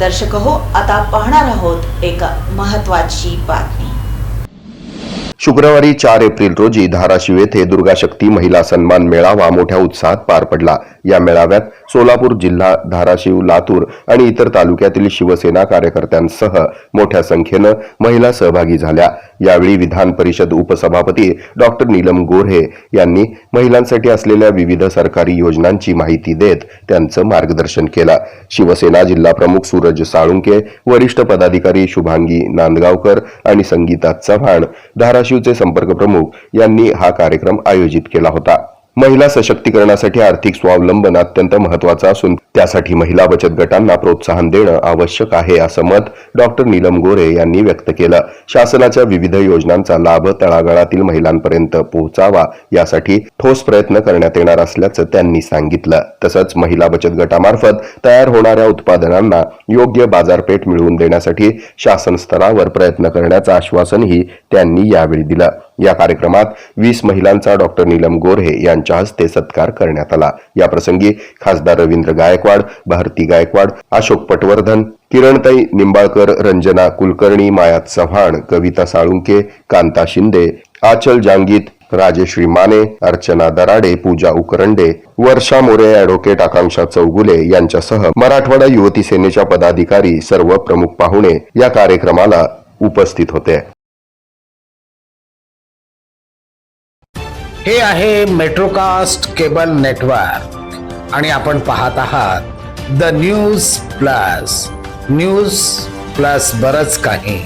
दर्शक हो, आता पाहणार आहोत एक महत्त्वाची बातमी। शुक्रवारी 4 एप्रिल रोजी धाराशिव येथे दुर्गाशक्ती महिला सन्मान मेळावा मोठ्या उत्साहात पार पडला। या मेळाव्यात सोलापूर जिल्हा, धाराशिव, लातूर आणि इतर तालुक्यातील शिवसेना कार्यकर्त्यांसह मोठ्या संख्येनं महिला सहभागी झाल्या। यावेळी विधान परिषद उपसभापती डॉक्टर नीलम गोऱ्हे यांनी महिलांसाठी असलेल्या विविध सरकारी योजनांची माहिती देत त्यांचं मार्गदर्शन केलं। शिवसेना जिल्हा प्रमुख सूरज साळुंके, वरिष्ठ पदाधिकारी शुभांगी नांदगावकर आणि संगीता चव्हाण, धाराशिवचे संपर्क प्रमुख यांनी हा कार्यक्रम आयोजित केला होता। महिला सशक्तीकरणासाठी आर्थिक स्वावलंबन अत्यंत महत्त्वाचा असून त्यासाठी महिला बचत गटांना प्रोत्साहन देणं आवश्यक आहे, असं मत डॉक्टर नीलम गोऱ्हे यांनी व्यक्त केलं। शासनाच्या विविध योजनांचा लाभ तळागाळातील महिलांपर्यंत पोहोचावा यासाठी ठोस प्रयत्न करण्यात येणार असल्याचं त्यांनी सांगितलं। तसंच महिला बचत गटामार्फत तयार होणाऱ्या उत्पादनांना योग्य बाजारपेठ मिळवून देण्यासाठी शासन स्तरावर प्रयत्न करण्याचं आश्वासनही त्यांनी यावेळी दिलं। या कार्यक्रमात 20 महिलांचा डॉक्टर नीलम गोऱ्हे यांच्या हस्ते सत्कार करण्यात आला। या प्रसंगी खासदार रवींद्र गायकवाड, भारती गायकवाड, अशोक पटवर्धन, किरणताई निंबाळकर, रंजना कुलकर्णी, माया चव्हाण, कविता साळुंके, कांता शिंदे, आचल जांगीत, राजेश्री माने, अर्चना दराडे, पूजा उकरंडे, वर्षा मोरे, ॲडव्होकेट आकांक्षा चौगुले यांच्यासह मराठवाडा युवती सेनेच्या पदाधिकारी सर्व प्रमुख पाहुणे या कार्यक्रमाला उपस्थित होते। हे आहे मेट्रोकास्ट केबल नेटवर्क आणि आपण पाहत आहात द न्यूज प्लस बरच काही।